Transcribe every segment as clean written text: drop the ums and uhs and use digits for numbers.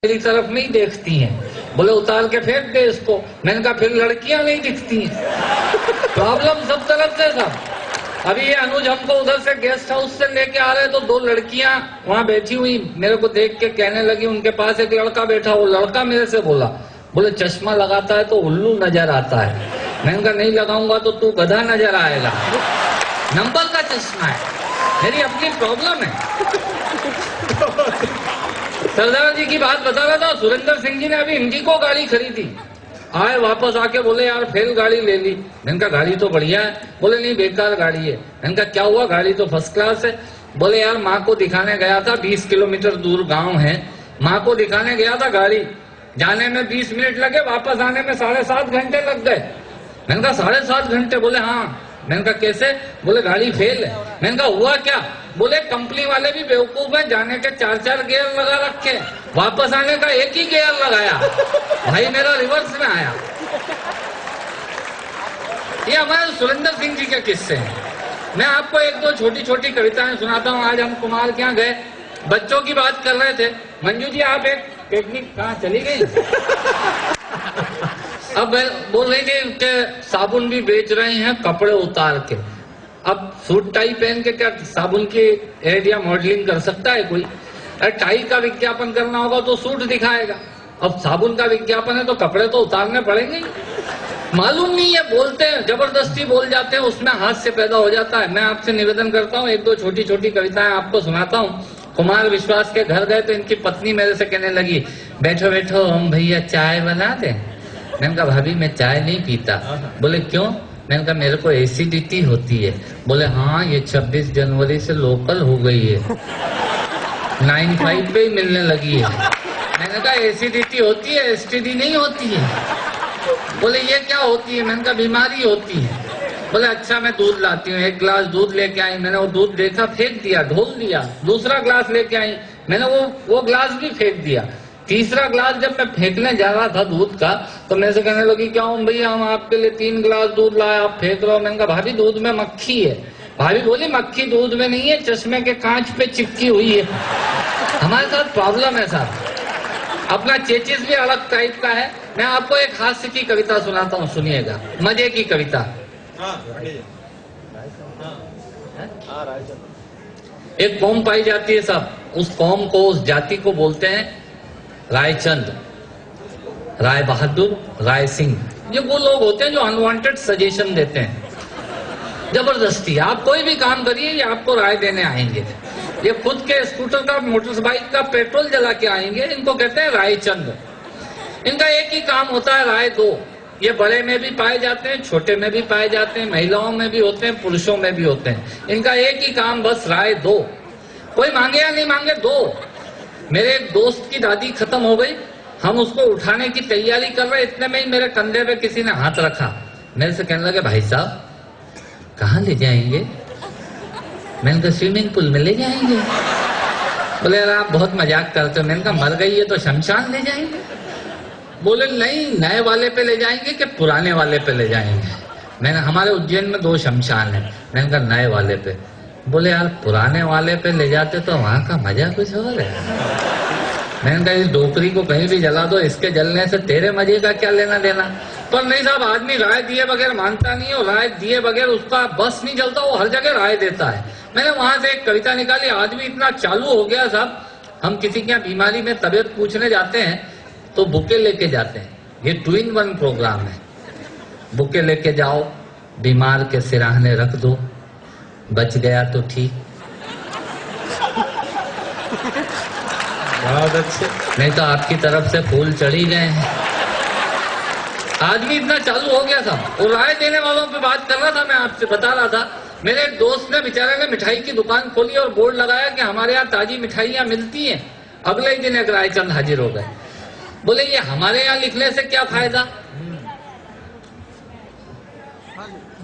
मेरी तरफ नहीं देखती हैं। बोले उतार के फेंक दे इसको। मैंने कहा फिर लड़कियां नहीं दिखती हैं। प्रॉब्लम सब तरफ से सब। अभी ये अनुज हमको उधर से गेस्ट हाउस से लेके आ रहे तो दो लड़कियां वहां बैठी हुई मेरे को देख के कहने लगी, उनके पास एक लड़का बैठा, वो लड़का मेरे से बोला, बोले चश्मा लगाता है तो उल्लू नजर आता है। मैंने कहा नहीं लगाऊंगा तो तू गधा नजर आएगा। नंबर का चश्मा है, मेरी अपनी प्रॉब्लम है। सरदार जी की बात बता रहा था, सुरेंद्र सिंह जी ने अभी इंडिको गाड़ी खरीदी, आए वापस आके बोले यार फेल गाड़ी ले ली। मैंने कहा गाड़ी तो बढ़िया है। बोले नहीं बेकार गाड़ी है। मैंने कहा क्या हुआ, गाड़ी तो फर्स्ट क्लास है। बोले यार माँ को दिखाने गया था, 20 किलोमीटर दूर गांव है, माँ को दिखाने गया था, गाड़ी जाने में 20 मिनट लगे, वापस आने में 7.5 घंटे लग गए। मैंने कहा 7.5 घंटे? बोले हाँ। मैंने कहा कैसे? बोले गाड़ी फेल है। मैंने कहा हुआ क्या? बोले कंपनी वाले भी बेवकूफ है, जाने के 4-4 गियर लगा रखे, वापस आने का एक ही गियर लगाया। भाई मेरा रिवर्स में आया। ये हमारे सुरेंद्र सिंह जी के किस्से हैं। मैं आपको एक दो छोटी छोटी कविताएं सुनाता हूँ। आज हम कुमार के यहाँ गए, बच्चों की बात कर रहे थे। मंजू जी आप एक टेक्निक कहाँ चली गई? अब बोल रही थी कि साबुन भी बेच रहे हैं कपड़े उतार के। अब सूट टाई पहन के क्या साबुन की एड या मॉडलिंग कर सकता है कोई? अरे टाई का विज्ञापन करना होगा तो सूट दिखाएगा, अब साबुन का विज्ञापन है तो कपड़े तो उतारने पड़ेंगे। मालूम नहीं है, बोलते हैं, जबरदस्ती बोल जाते हैं, उसमें हास्य पैदा हो जाता है। मैं आपसे निवेदन करता हूँ, एक दो छोटी छोटी कविताएं आपको सुनाता हूँ। कुमार विश्वास के घर गए तो इनकी पत्नी मेरे से कहने लगी, बैठो बैठो हम भैया चाय बना दें। मैंने कहा भाभी मैं चाय नहीं पीता। बोले क्यों? मैंने कहा मेरे को एसिडिटी होती है। बोले हाँ ये 26 जनवरी से लोकल हो गई है, 9-5 पे ही मिलने लगी है। मैंने कहा एसिडिटी होती है, एसटीडी नहीं होती है। बोले ये क्या होती है? मैंने कहा बीमारी होती है। बोले अच्छा मैं दूध लाती हूँ। एक गिलास दूध लेके आई, मैंने वो दूध देखा, फेंक दिया, ढोल दिया। दूसरा गिलास लेके आई, मैंने वो गिलास भी फेंक दिया। तीसरा गिलास जब मैं फेंकने जा रहा था दूध का तो मेरे से कहने लगी, क्या हूँ भैया हम आपके लिए 3 गिलास दूध लाए, आप फेंक रहे हो। मैंने कहा भाभी दूध में मक्खी है। भाभी बोली मक्खी दूध में नहीं है, चश्मे के कांच पे चिपकी हुई है। हमारे साथ प्रॉब्लम है साहब। अपना चेचिस भी अलग टाइप का है। मैं आपको एक हास्य की कविता सुनाता हूँ, सुनिएगा, मजे की कविता। एक कौम पाई जाती है साहब, उस कौम को, उस जाति को बोलते हैं रायचंद, राय बहादुर, राय सिंह। ये वो लोग होते हैं जो अनवांटेड सजेशन देते हैं, जबरदस्ती। आप कोई भी काम करिए ये आपको राय देने आएंगे। ये खुद के स्कूटर का, मोटरसाइकिल का पेट्रोल जला के आएंगे। इनको कहते हैं रायचंद। इनका एक ही काम होता है राय दो। ये बड़े में भी पाए जाते हैं, छोटे में भी पाए जाते हैं, महिलाओं में भी होते हैं, पुरुषों में भी होते हैं। इनका एक ही काम बस राय दो। कोई मांगे या नहीं मांगे, दो। मेरे एक दोस्त की दादी खत्म हो गई, हम उसको उठाने की तैयारी कर रहे, इतने में ही मेरे कंधे पे किसी ने हाथ रखा। मेरे से कहने लगे भाई साहब कहाँ ले जाएंगे? मैंने कहा स्विमिंग पूल में ले जाएंगे। बोले यार आप बहुत मजाक करते हो। मैंने कहा मर गई है तो शमशान ले जाएंगे। बोले नहीं नए वाले पे ले जाएंगे कि पुराने वाले पे ले जाएंगे। मैंने, हमारे उज्जैन में 2 शमशान है। मैंने कहा नए वाले पे। बोले यार पुराने वाले पे ले जाते तो वहां का मजा कुछ और है। मैंने कहा इस डोकरी को कहीं भी जला दो, इसके जलने से तेरे मजे का क्या लेना देना। पर नहीं साहब, आदमी राय दिए बगैर मानता नहीं है, और राय दिए बगैर उसका बस नहीं चलता, वो हर जगह राय देता है। मैंने वहां से एक कविता निकाली। आदमी इतना चालू हो गया साहब, हम किसी के यहाँ बीमारी में तबियत पूछने जाते हैं तो बुके लेके जाते हैं। ये 2-in-1 प्रोग्राम है। बुके लेके जाओ, बीमार के सिराहने रख दो, बच गया तो ठीक, बहुत अच्छे, नहीं तो आपकी तरफ से फूल चढ़ ही गए हैं। आदमी इतना चालू हो गया था। और राय देने वालों पे बात कर रहा था, मैं आपसे बता रहा था। मेरे एक दोस्त ने, बेचारे ने मिठाई की दुकान खोली और बोर्ड लगाया कि हमारे यहाँ ताजी मिठाइयाँ मिलती हैं। अगले ही दिन एक रायचंद हाजिर हो गए। बोले ये हमारे यहाँ लिखने से क्या फायदा?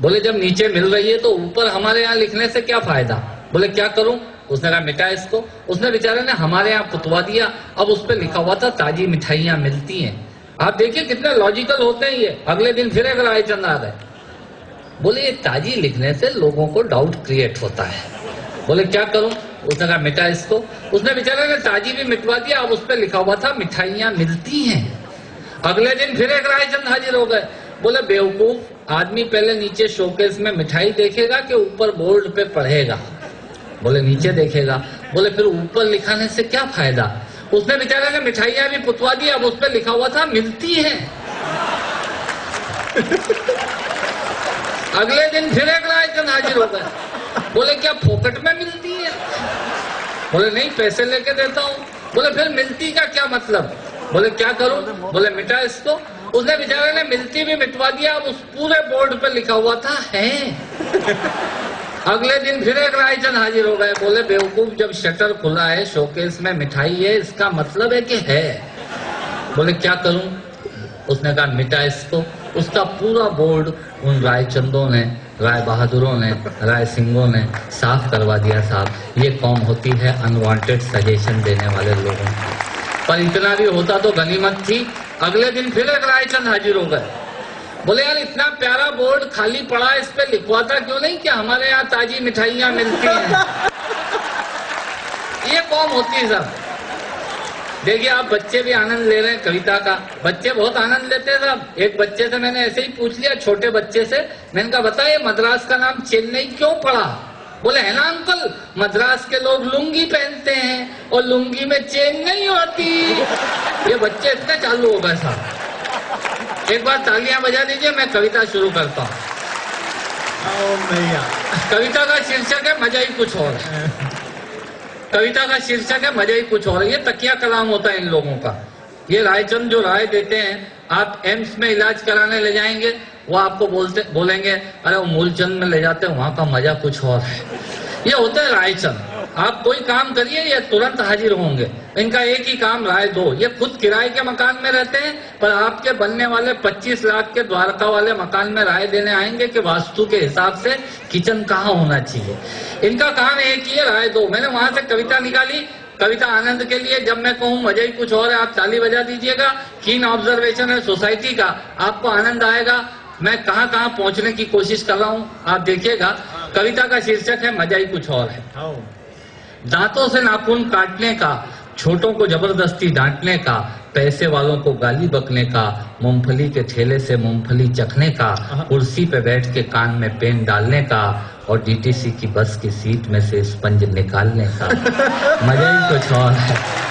बोले जब नीचे मिल रही है तो ऊपर हमारे यहाँ लिखने से क्या फायदा? बोले क्या करूं? उसने कहा मिटा इसको। उसने बेचारे ने हमारे यहाँ पुतवा दिया। अब उस पर लिखा हुआ था ताजी मिठाइयाँ मिलती हैं। आप देखिए कितने लॉजिकल होते हैं ये। अगले दिन फिर एक रायचंद आ गए। बोले ये ताजी लिखने से लोगों को डाउट क्रिएट होता है। बोले क्या करूं? उसने कहा मिटा इसको। उसने बेचारे ने ताजी भी मिटवा दिया। अब उस पर लिखा हुआ था मिठाइयां मिलती हैं। अगले दिन फिर एक रायचंद हाजिर हो गए। बोले बेवकूफ, आदमी पहले नीचे शोकेस में मिठाई देखेगा कि ऊपर बोर्ड पे पढ़ेगा? बोले नीचे देखेगा। बोले फिर ऊपर लिखाने से क्या फायदा? उसने बेचारे ने मिठाइयां भी पुतवा दी। अब उस पर लिखा हुआ था मिलती है। अगले दिन फिर एक रायचंद हाजिर हो गए। बोले क्या फोकट में मिलती है? बोले नहीं, पैसे लेके देता हूँ। बोले फिर मिलती का क्या मतलब? बोले क्या करूं? बोले मिटा इसको। उसने बेचारे ने मिलती भी मिटवा दिया। अब उस पूरे बोर्ड पे लिखा हुआ था है। अगले दिन फिर एक रायचंद हाजिर हो गए। बोले बेवकूफ, जब शटर खुला है, शोकेस में मिठाई है, इसका मतलब है कि है। बोले क्या करूं? उसने कहा मिटा इसको। उसका पूरा बोर्ड उन रायचंदों ने, राय बहादुरों ने, राय सिंहों ने साफ करवा दिया। साहब, ये कौम होती है अनवांटेड सजेशन देने वाले लोगों की। पर इतना भी होता तो गनीमत थी। अगले दिन फिर एक रायचंद हाजिर हो गए। बोले यार, इतना प्यारा बोर्ड खाली पड़ा है, इस पे लिखवाता क्यों नहीं कि हमारे यहाँ ताजी मिठाइयां मिलती हैं? ये कौम होती है साहब। देखिए, आप बच्चे भी आनंद ले रहे हैं कविता का। बच्चे बहुत आनंद लेते हैं साहब। एक बच्चे से मैंने ऐसे ही पूछ लिया, छोटे बच्चे से। मैंने कहा बताइए, मद्रास का नाम चेन्नई क्यों पड़ा? बोले है ना अंकल, मद्रास के लोग लुंगी पहनते हैं और लुंगी में चेन नहीं होती। ये बच्चे इतने चालू हो गए साहब। एक बार तालियां बजा दीजिए, मैं कविता शुरू करता हूँ। कविता का शीर्षक है मजा ही कुछ और है। कविता का शीर्षक है मजा ही कुछ और है। ये तकिया कलाम होता है इन लोगों का। ये रायचंद जो राय देते हैं, आप एम्स में इलाज कराने ले जाएंगे, वो आपको बोलेंगे अरे वो मूलचंद में ले जाते हैं, वहां का मजा कुछ और है। ये होता है रायचंद। आप कोई काम करिए, ये तुरंत हाजिर होंगे। इनका एक ही काम, राय दो। ये खुद किराए के मकान में रहते हैं, पर आपके बनने वाले 25 लाख के द्वारका वाले मकान में राय देने आएंगे कि वास्तु के हिसाब से किचन कहाँ होना चाहिए। इनका काम एक ही है, राय दो। मैंने वहां से कविता निकाली, कविता आनंद के लिए। जब मैं कहूँ मजा ही कुछ और है, आप ताली बजा दीजिएगा। कीन ऑब्जर्वेशन है सोसाइटी का, आपको आनंद आएगा। मैं कहाँ कहाँ पहुंचने की कोशिश कर रहा हूँ, आप देखिएगा। कविता का शीर्षक है मजा ही कुछ और है। दांतों से नाखून काटने का, छोटों को जबरदस्ती डांटने का, पैसे वालों को गाली बकने का, मूंगफली के ठेले से मूंगफली चखने का, कुर्सी पे बैठ के कान में पेन डालने का और डीटीसी की बस की सीट में से स्पंज निकालने का। मजा ही कुछ और है।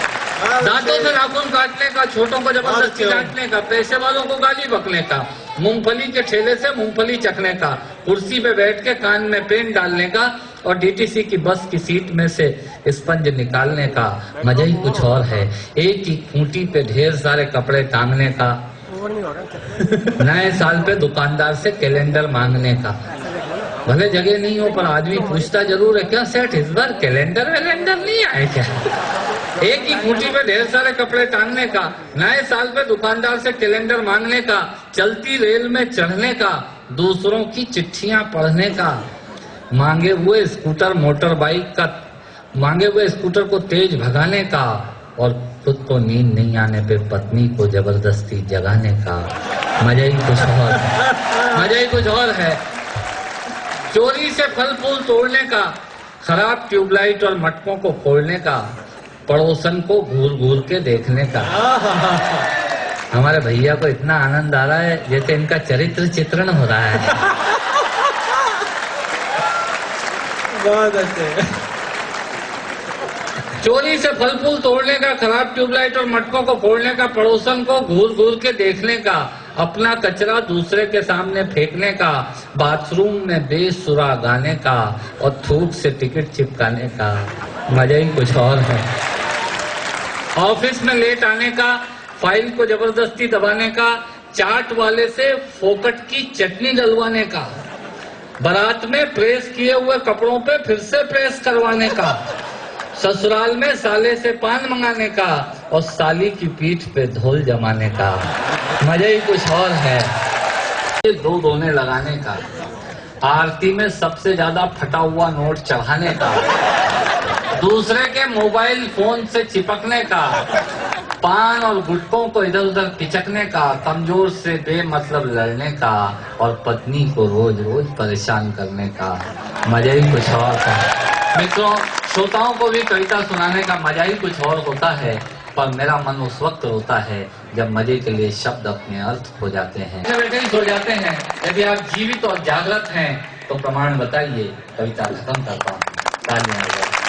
दांतों से नाखून काटने का, छोटों को जबरदस्ती डांटने का, पैसे वालों को गाली बकने का, मूंगफली के ठेले से मूंगफली चखने का, कुर्सी पे बैठ के कान में पेन डालने का और डीटीसी की बस की सीट में से स्पंज निकालने का। मजा ही कुछ और है। एक ही खूंटी पे ढेर सारे कपड़े टांगने का, नए साल पे दुकानदार से कैलेंडर मांगने का। भले जगह नहीं हो पर आदमी पूछता जरूर है, क्या सेठ इस बार कैलेंडर वैलेंडर नहीं आए क्या? एक ही खूंटी पे ढेर सारे कपड़े टांगने का, नए साल पे दुकानदार से कैलेंडर मांगने का, चलती रेल में चढ़ने का, दूसरों की चिट्ठियां पढ़ने का, मांगे हुए स्कूटर मोटर बाइक का, मांगे हुए स्कूटर को तेज भगाने का और खुद को नींद नहीं आने पे पत्नी को जबरदस्ती जगाने का। मजा ही कुछ और है। मजा ही कुछ और है। चोरी से फल फूल तोड़ने का, खराब ट्यूबलाइट और मटकों को फोड़ने का, पड़ोसन को घूर घूर के देखने का। हमारे भैया को इतना आनंद आ रहा है जैसे इनका चरित्र चित्रण हो रहा है। बहुत अच्छे। चोरी से फल फूल तोड़ने का, खराब ट्यूबलाइट और मटकों को फोड़ने का, पड़ोसन को घूर घूर के देखने का, अपना कचरा दूसरे के सामने फेंकने का, बाथरूम में बेसुरा गाने का और थूक से टिकट चिपकाने का। मजा ही कुछ और है। ऑफिस में लेट आने का, फाइल को जबरदस्ती दबाने का, चाट वाले से फोकट की चटनी डलवाने का, बारात में प्रेस किए हुए कपड़ों पे फिर से प्रेस करवाने का, ससुराल में साले से पान मंगाने का और साली की पीठ पे धोल जमाने का। मजा ही कुछ और है। दो दोने लगाने का, आरती में सबसे ज्यादा फटा हुआ नोट चढ़ाने का, दूसरे के मोबाइल फोन से चिपकने का, पान और गुटकों को इधर उधर पिचकने का, कमजोर से बेमतलब लड़ने का और पत्नी को रोज रोज परेशान करने का। मजा ही कुछ और था। मित्रों, श्रोताओं को भी कविता सुनाने का मजा ही कुछ और होता है, पर मेरा मन उस वक्त रोता है जब मजे के लिए शब्द अपने अर्थ खो जाते हैं, बैठे ही सो जाते हैं। यदि आप जीवित और जागृत हैं तो प्रमाण बताइए, कविता खत्म करता हूँ। तालियां।